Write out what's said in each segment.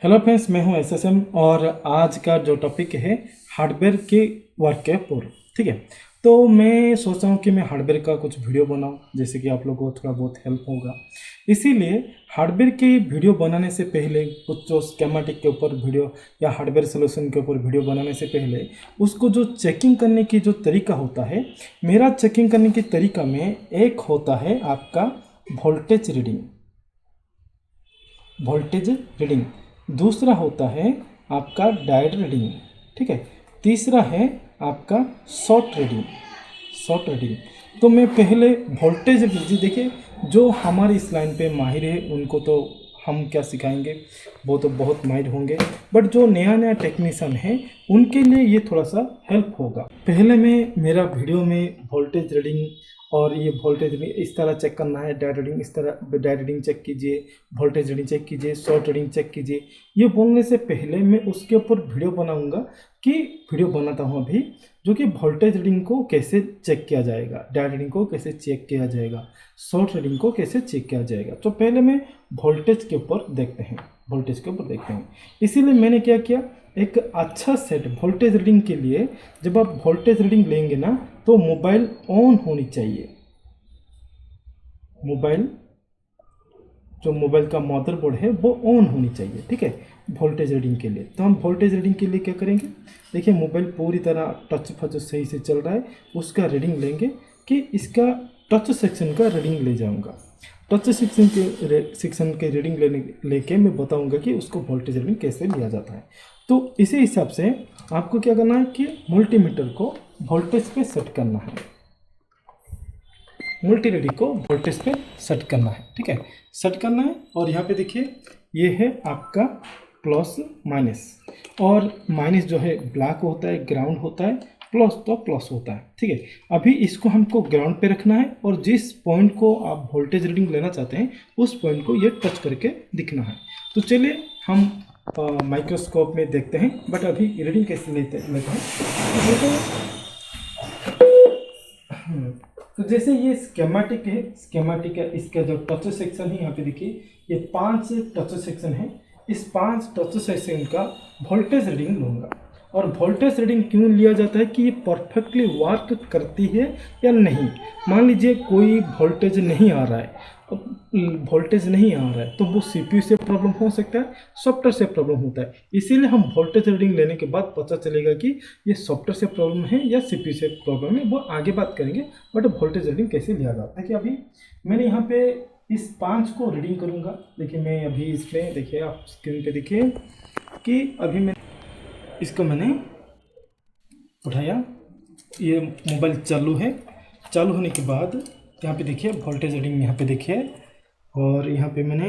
Hello friends, मैं हूं SSM और आज का जो टॉपिक है हार्डवेयर के वर्क के पूर्व। ठीक है, तो मैं सोच रहा हूं कि मैं हार्डवेयर का कुछ वीडियो बनाऊं जिससे कि आप लोगों को थोड़ा बहुत हेल्प होगा। इसीलिए हार्डवेयर के वीडियो बनाने से पहले कुछ जो स्केमेटिक के ऊपर वीडियो या हार्डवेयर सोल्यूशन के ऊपर वीडियो बनाने से पहले उसको जो चेकिंग करने की जो तरीका होता है, मेरा चेकिंग करने के तरीका में एक होता है आपका वोल्टेज रीडिंग, दूसरा होता है आपका डायोड रीडिंग। ठीक है, तीसरा है आपका शॉर्ट रीडिंग। तो मैं पहले वोल्टेज रीडिंग देखिए, जो हमारे इस लाइन पे माहिर है उनको तो हम क्या सिखाएंगे, वो तो बहुत माहिर होंगे, बट जो नया नया टेक्नीशियन है उनके लिए ये थोड़ा सा हेल्प होगा। पहले मैं मेरा वीडियो में वोल्टेज रीडिंग और ये वोल्टेज रीडिंग इस तरह चेक करना है, डायोड रीडिंग इस तरह डायोड रीडिंग चेक कीजिए, वोल्टेज रीडिंग चेक कीजिए, शॉर्ट रीडिंग चेक कीजिए, ये बोलने से पहले मैं उसके ऊपर वीडियो बनाऊंगा कि वीडियो बनाता हूँ अभी, जो कि वोल्टेज रीडिंग को कैसे चेक किया जाएगा, डायोड रीडिंग को कैसे चेक किया जाएगा, शॉर्ट रीडिंग को कैसे चेक किया जाएगा। तो पहले मैं वोल्टेज के ऊपर देखते हैं। इसीलिए मैंने क्या किया, एक अच्छा सेट वोल्टेज रीडिंग के लिए, जब आप वोल्टेज रीडिंग लेंगे ना तो मोबाइल ऑन होनी चाहिए। जो मोबाइल का मदरबोर्ड है वो ऑन होनी चाहिए। ठीक है, वोल्टेज रीडिंग के लिए। तो हम वोल्टेज रीडिंग के लिए क्या करेंगे, देखिए मोबाइल पूरी तरह टच फच सही से चल रहा है, उसका रीडिंग लेंगे कि इसका टच सेक्शन का रीडिंग ले जाऊंगा। टच सेक्शन के रीडिंग लेके मैं बताऊंगा कि उसको वोल्टेज रीडिंग कैसे लिया जाता है। तो इसी हिसाब से आपको क्या करना है कि मल्टीमीटर को वोल्टेज पे सेट करना है, मल्टी रीडिंग को वोल्टेज पे सेट करना है। ठीक है, सेट करना है। और यहाँ पे देखिए ये है आपका प्लस माइनस, और माइनस जो है ब्लैक होता है, ग्राउंड होता है, प्लस तो प्लस होता है। ठीक है, अभी इसको हमको ग्राउंड पे रखना है और जिस पॉइंट को आप वोल्टेज रीडिंग लेना चाहते हैं उस पॉइंट को ये टच करके दिखना है। तो चलिए हम माइक्रोस्कोप में देखते हैं, बट अभी रीडिंग कैसे लेते हैं। तो जैसे ये स्केमेटिक है, इसका जो टच सेक्शन है यहाँ पे देखिए, ये 5 टच सेक्शन है। इस 5 टच सेक्शन का वोल्टेज रीडिंग लूँगा। और वोल्टेज रीडिंग क्यों लिया जाता है कि ये परफेक्टली वर्क करती है या नहीं। मान लीजिए कोई वोल्टेज नहीं आ रहा है, तो वो सीपीयू से प्रॉब्लम हो सकता है, सॉफ्टवेयर से प्रॉब्लम होता है। इसीलिए हम वोल्टेज रीडिंग लेने के बाद पता चलेगा कि ये सॉफ्टवेयर से प्रॉब्लम है या सीपीयू से प्रॉब्लम है, वो आगे बात करेंगे। बट वोल्टेज रीडिंग कैसे लिया जाता है कि अभी मैंने यहाँ पे इस 5 को रीडिंग करूँगा। देखिए मैं अभी इसमें, देखिए आप स्क्रीन पे देखिए कि अभी मैं इसको मैंने उठाया, ये मोबाइल चालू है। चालू होने के बाद यहाँ पे देखिए वोल्टेज रीडिंग यहाँ पे देखिए, और यहाँ पे मैंने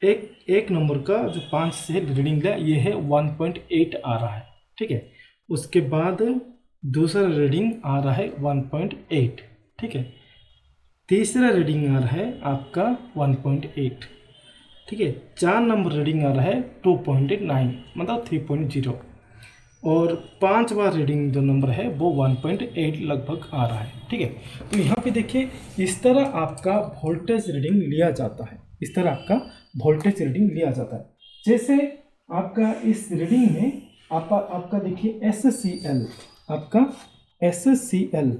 एक नंबर का जो 5 से रीडिंग लिया, ये है 1.8 आ रहा है। ठीक है, उसके बाद दूसरा रीडिंग आ रहा है 1.8। ठीक है, तीसरा रीडिंग आ रहा है आपका 1.8। ठीक है, 4 नंबर रीडिंग आ रहा है 2.9 मतलब 3.0, और 5वां रीडिंग जो नंबर है वो 1.8 लगभग आ रहा है। ठीक है, तो यहाँ पे देखिए इस तरह आपका वोल्टेज रीडिंग लिया जाता है, जैसे आपका इस रीडिंग में आपका देखिए SCL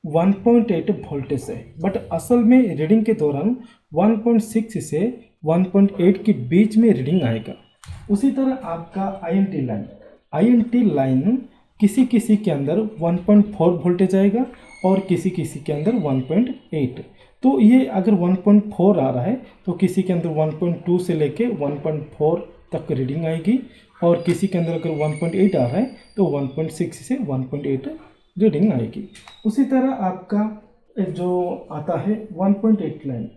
1.8 वोल्टेज है, बट असल में रीडिंग के दौरान 1.6 से 1.8 के बीच में रीडिंग आएगा। उसी तरह आपका INT लाइन किसी के अंदर 1.4 वोल्टेज आएगा और किसी के अंदर 1.8। तो ये अगर 1.4 आ रहा है तो किसी के अंदर 1.2 से लेके 1.4 तक रीडिंग आएगी, और किसी के अंदर अगर 1.8 आ रहा है तो 1.6 से 1.8 रीडिंग आएगी। उसी तरह आपका जो आता है 1.8 लाइन,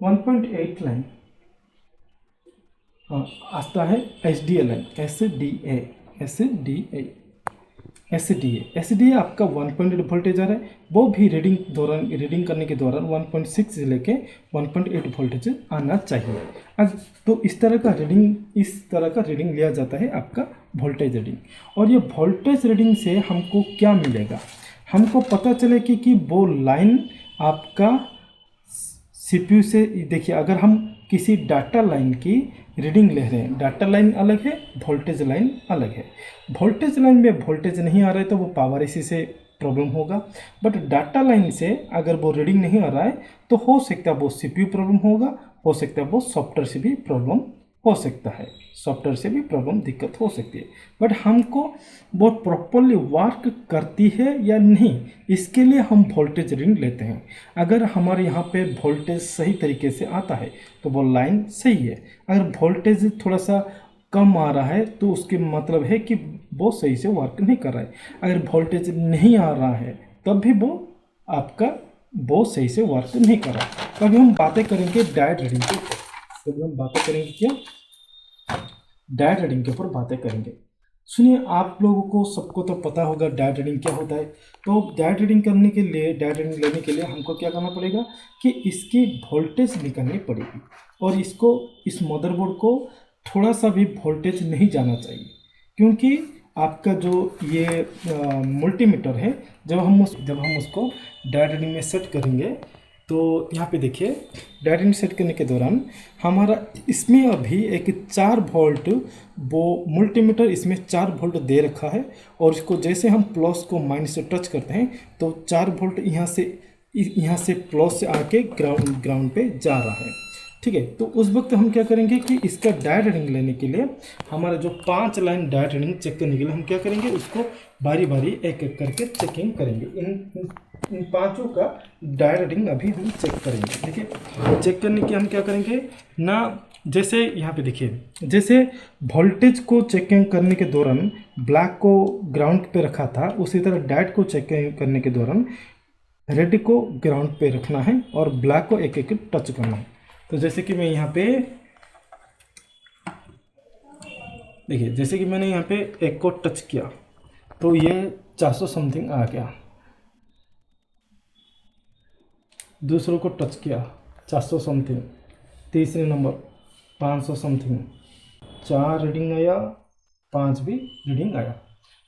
1.8 लाइन आता है SDA आपका 1.8 वोल्टेज आ रहा है, वो भी रीडिंग करने के दौरान 1.6 से लेके 1.8 वोल्टेज आना चाहिए। अब तो इस तरह का रीडिंग लिया जाता है आपका वोल्टेज रीडिंग। और ये वोल्टेज रीडिंग से हमको क्या मिलेगा, हमको पता चले कि वो लाइन आपका सीपीयू से देखिए, अगर हम किसी डाटा लाइन की रीडिंग ले रहे हैं, डाटा लाइन अलग है, वोल्टेज लाइन अलग है। वोल्टेज लाइन में वोल्टेज नहीं आ रहा है तो वो पावर इसी से प्रॉब्लम होगा, बट डाटा लाइन से अगर वो रीडिंग नहीं आ रहा है तो हो सकता है वो सीपीयू प्रॉब्लम होगा, हो सकता है वो सॉफ्टवेयर से भी प्रॉब्लम हो सकता है, सॉफ्टवेयर से भी प्रॉब्लम दिक्कत हो सकती है। बट हमको वो प्रॉपरली वर्क करती है या नहीं, इसके लिए हम वोल्टेज रीडिंग लेते हैं। अगर हमारे यहाँ पे वोल्टेज सही तरीके से आता है तो वो लाइन सही है, अगर वोल्टेज थोड़ा सा कम आ रहा है तो उसके मतलब है कि वो सही से वर्क नहीं कर रहा है। अगर वोल्टेज नहीं आ रहा है तब भी वो आपका वो सही से वर्क नहीं कर रहा है। तो अभी हम बातें करेंगे डायोड रीडिंग के ऊपर। तो अभी हम बातें करेंगे क्या, डायोड रीडिंग के ऊपर बातें करेंगे। सुनिए, आप लोगों को सबको तो पता होगा डायोड रीडिंग क्या होता है। तो डायोड रीडिंग करने के लिए, डायोड रीडिंग लेने के लिए हमको क्या करना पड़ेगा कि इसकी वोल्टेज निकालनी पड़ेगी, और इसको, इस मदरबोर्ड को थोड़ा सा भी वोल्टेज नहीं जाना चाहिए, क्योंकि आपका जो ये मल्टीमीटर है, जब हम उसको डायोड रीडिंग में सेट करेंगे तो यहाँ पे देखिए, डायोड रीडिंग सेट करने के दौरान हमारा इसमें अभी एक 4 वोल्ट, वो मल्टीमीटर इसमें 4 वोल्ट दे रखा है, और इसको जैसे हम प्लस को माइनस से टच करते हैं तो 4 वोल्ट यहाँ से प्लस से आके ग्राउंड पे जा रहा है। ठीक है, तो उस वक्त हम क्या करेंगे कि इसका डायोड रीडिंग लेने के लिए, हमारा जो 5 लाइन डायोड रीडिंग चेक करने के लिए हम क्या करेंगे, उसको बारी बारी एक एक करके चेकिंग करेंगे। इन पांचों का डायोड रीडिंग अभी हम चेक करेंगे। देखिए, चेक करने के हम क्या करेंगे ना, जैसे यहाँ पे देखिए, जैसे वोल्टेज को चेकिंग करने के दौरान ब्लैक को ग्राउंड पे रखा था, उसी तरह डायोड को चेकिंग करने के दौरान रेड को ग्राउंड पे रखना है और ब्लैक को एक एक टच करना है। तो जैसे कि मैं यहाँ पे देखिए, जैसे कि मैंने यहाँ पे एक को टच किया तो ये 400 समथिंग आ गया, दूसरों को टच किया 400 समथिंग, तीसरे नंबर 500 समथिंग, 4 रीडिंग आया, 5 भी रीडिंग आया।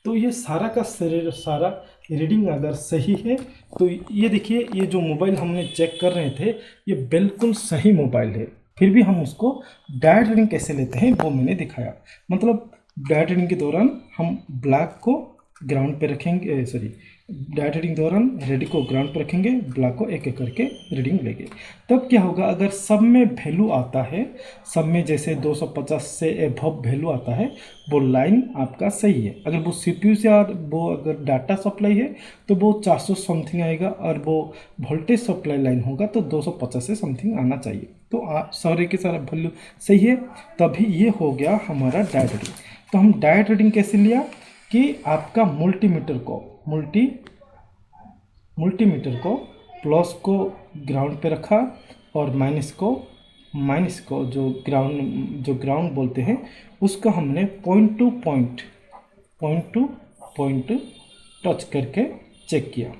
तो ये सारा का सारा रीडिंग अगर सही है तो ये देखिए, ये जो मोबाइल हमने चेक कर रहे थे ये बिल्कुल सही मोबाइल है, फिर भी हम उसको डायोड रीडिंग कैसे लेते हैं वो मैंने दिखाया। मतलब डायोड रीडिंग के दौरान हम ब्लैक को ग्राउंड पे रखेंगे, सॉरी, डायोड रीडिंग दौरान रेड को ग्राउंड पे रखेंगे, ब्लैक को एक एक करके रीडिंग लेंगे। तब क्या होगा, अगर सब में वैल्यू आता है, सब में जैसे 250 से एबव वैल्यू आता है, वो लाइन आपका सही है। अगर वो सीपीयू से और वो अगर डाटा सप्लाई है तो वो 400 समथिंग आएगा, और वो वोल्टेज सप्लाई लाइन होगा तो 250 से समथिंग आना चाहिए। तो सारे के सारा वैल्यू सही है, तभी ये हो गया हमारा डायोड रीडिंग। तो हम डायोड रीडिंग कैसे लिया कि आपका मल्टीमीटर को प्लस को ग्राउंड पे रखा, और माइनस को जो ग्राउंड बोलते हैं उसका हमने पॉइंट टू पॉइंट टच करके चेक किया।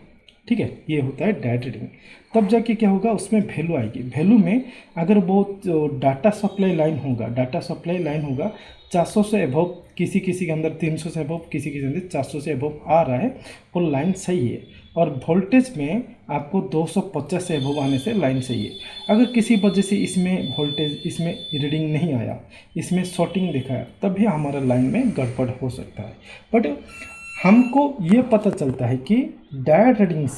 ठीक है, ये होता है डायोड रीडिंग। तब जाके क्या होगा, उसमें वैल्यू आएगी। वैल्यू में अगर वो डाटा सप्लाई लाइन होगा 400 से एबव, किसी के अंदर 300 से एबव, किसी के अंदर 400 से एबव आ रहा है, वो लाइन सही है। और वोल्टेज में आपको 250 से एबव आने से लाइन सही है। अगर किसी वजह से इसमें रीडिंग नहीं आया, इसमें शॉर्टिंग दिखाया, तब भी हमारा लाइन में गड़बड़ हो सकता है। बट हमको ये पता चलता है कि डायोड रीडिंग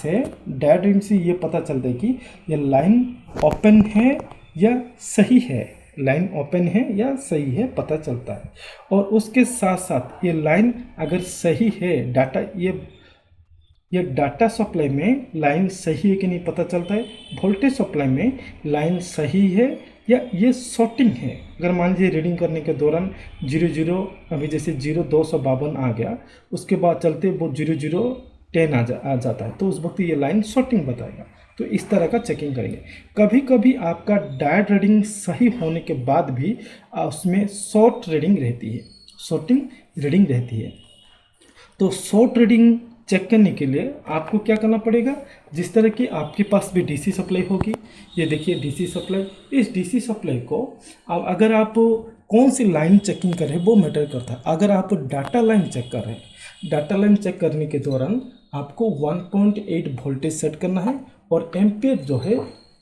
से ये पता चलता है कि ये लाइन ओपन है या सही है, लाइन ओपन है या सही है पता चलता है। और उसके साथ साथ ये लाइन अगर सही है, ये डाटा सप्लाई में लाइन सही है कि नहीं पता चलता है, वोल्टेज सप्लाई में लाइन सही है या ये शॉर्टिंग है। अगर मान लीजिए रीडिंग करने के दौरान 00, अभी जैसे 0252 आ गया, उसके बाद चलते वो 0010 आ जाता है, तो उस वक्त ये लाइन शॉर्टिंग बताएगा। तो इस तरह का चेकिंग करेंगे। कभी कभी आपका डायोड रीडिंग सही होने के बाद भी उसमें शॉर्टिंग रीडिंग रहती है। तो शॉर्ट रीडिंग चेक करने के लिए आपको क्या करना पड़ेगा, जिस तरह की आपके पास भी डीसी सप्लाई होगी, ये देखिए डीसी सप्लाई, इस डीसी सप्लाई को अगर आप कौन सी लाइन चेकिंग कर रहे हैं वो मैटर करता है। अगर आप डाटा लाइन चेक कर रहे हैं, डाटा लाइन चेक करने के दौरान आपको 1.8 वोल्टेज सेट करना है, और एम्पियर जो है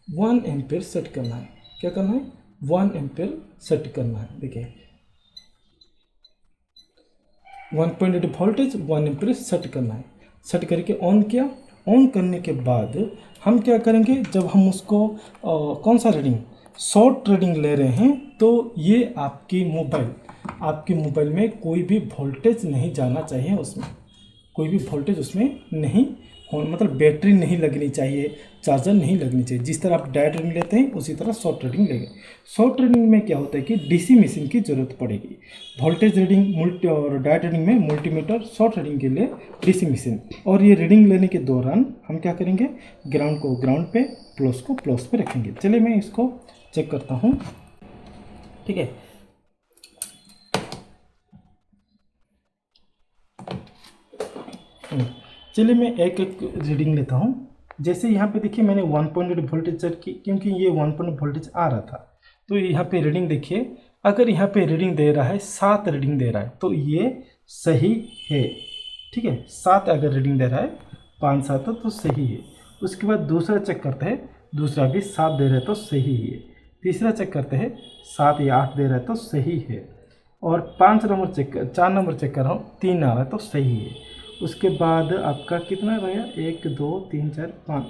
1 एम्पेयर सेट करना है। क्या करना है? 1 एम्पेयर सेट करना है। देखिए 1.8 वोल्टेज 1 एम्पेयर सेट करना है। सेट करके ऑन किया। ऑन करने के बाद हम क्या करेंगे, जब हम उसको कौन सा रीडिंग, शॉर्ट रीडिंग ले रहे हैं, तो ये आपकी मोबाइल में कोई भी वोल्टेज नहीं जाना चाहिए, उसमें कोई भी वोल्टेज उसमें नहीं हो, मतलब बैटरी नहीं लगनी चाहिए, चार्जर नहीं लगनी चाहिए। जिस तरह आप डायरेक्ट रीडिंग लेते हैं उसी तरह शॉर्ट रीडिंग लेंगे। शॉर्ट रीडिंग में क्या होता है कि डीसी मशीन की ज़रूरत पड़ेगी। वोल्टेज रीडिंग और डायरेक्ट रीडिंग में मल्टीमीटर, शॉर्ट रीडिंग के लिए डीसी मशीन। और ये रीडिंग लेने के दौरान हम क्या करेंगे, ग्राउंड को ग्राउंड पे, प्लस को प्लस पे रखेंगे। चलिए मैं इसको चेक करता हूँ। ठीक है, चलिए मैं एक एक रीडिंग लेता हूँ। जैसे यहाँ पे देखिए मैंने 1.8 वोल्टेज सेट की, क्योंकि ये 1.8 वोल्टेज आ रहा था। तो यहाँ पे रीडिंग देखिए, अगर यहाँ पे रीडिंग दे रहा है 7 रीडिंग दे रहा है तो ये सही है। ठीक है, 7 अगर रीडिंग दे रहा है 5 7 तो सही है। उसके बाद दूसरा चेक करते हैं, दूसरा भी 7 दे रहा है तो सही है। तीसरा चेक करते हैं 7 या 8 दे रहा है तो सही है। और 4 नंबर चेक कर रहा हूँ, 3 आ रहा है तो सही है। उसके बाद आपका कितना रहेगा, 1 2 3 4 5,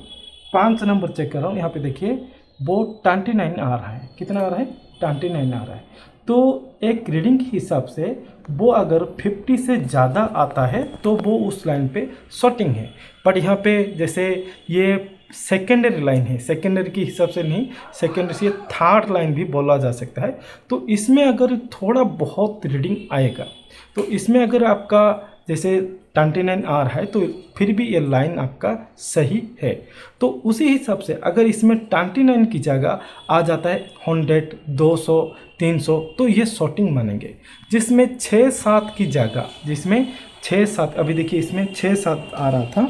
5 नंबर चेक कर रहा हूँ। यहाँ पे देखिए वो 29 आ रहा है। कितना आ रहा है? 29 आ रहा है। तो एक रीडिंग के हिसाब से वो अगर 50 से ज़्यादा आता है तो वो उस लाइन पे शॉर्टिंग है। बट यहाँ पे जैसे ये सेकेंडरी लाइन है, सेकेंडरी के हिसाब से नहीं, सेकेंडरी से थर्ड लाइन भी बोला जा सकता है। तो इसमें अगर थोड़ा बहुत रीडिंग आएगा, तो इसमें अगर आपका जैसे 29 आ रहा है तो फिर भी ये लाइन आपका सही है। तो उसी हिसाब से अगर इसमें 29 की जगह आ जाता है 100 200 300 तो ये शॉर्टिंग मानेंगे। जिसमें 6 7 की जगह, जिसमें 6 7, अभी देखिए इसमें 6 7 आ रहा था,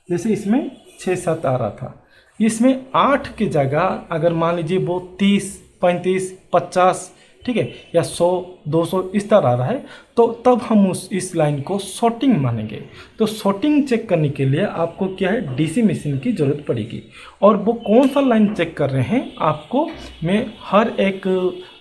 जैसे इसमें 6 7 आ रहा था, इसमें 8 की जगह अगर मान लीजिए वो 30 35 50, ठीक है, या 100 200 इस तरह आ रहा है, तो तब हम इस लाइन को शॉर्टिंग मानेंगे। तो शॉर्टिंग चेक करने के लिए आपको क्या है, डीसी मशीन की ज़रूरत पड़ेगी। और वो कौन सा लाइन चेक कर रहे हैं आपको मैं हर एक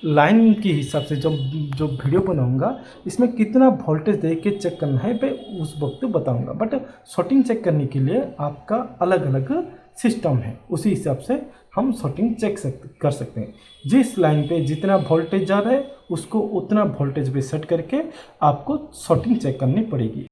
लाइन के हिसाब से जो वीडियो बनाऊंगा, इसमें कितना वोल्टेज दे के चेक करना है मैं उस वक्त बताऊंगा। बट शॉर्टिंग चेक करने के लिए आपका अलग अलग सिस्टम है, उसी हिसाब से हम शॉर्टिंग चेक कर सकते हैं। जिस लाइन पे जितना वोल्टेज जा रहा है उसको उतना वोल्टेज पे सेट करके आपको शॉर्टिंग चेक करनी पड़ेगी।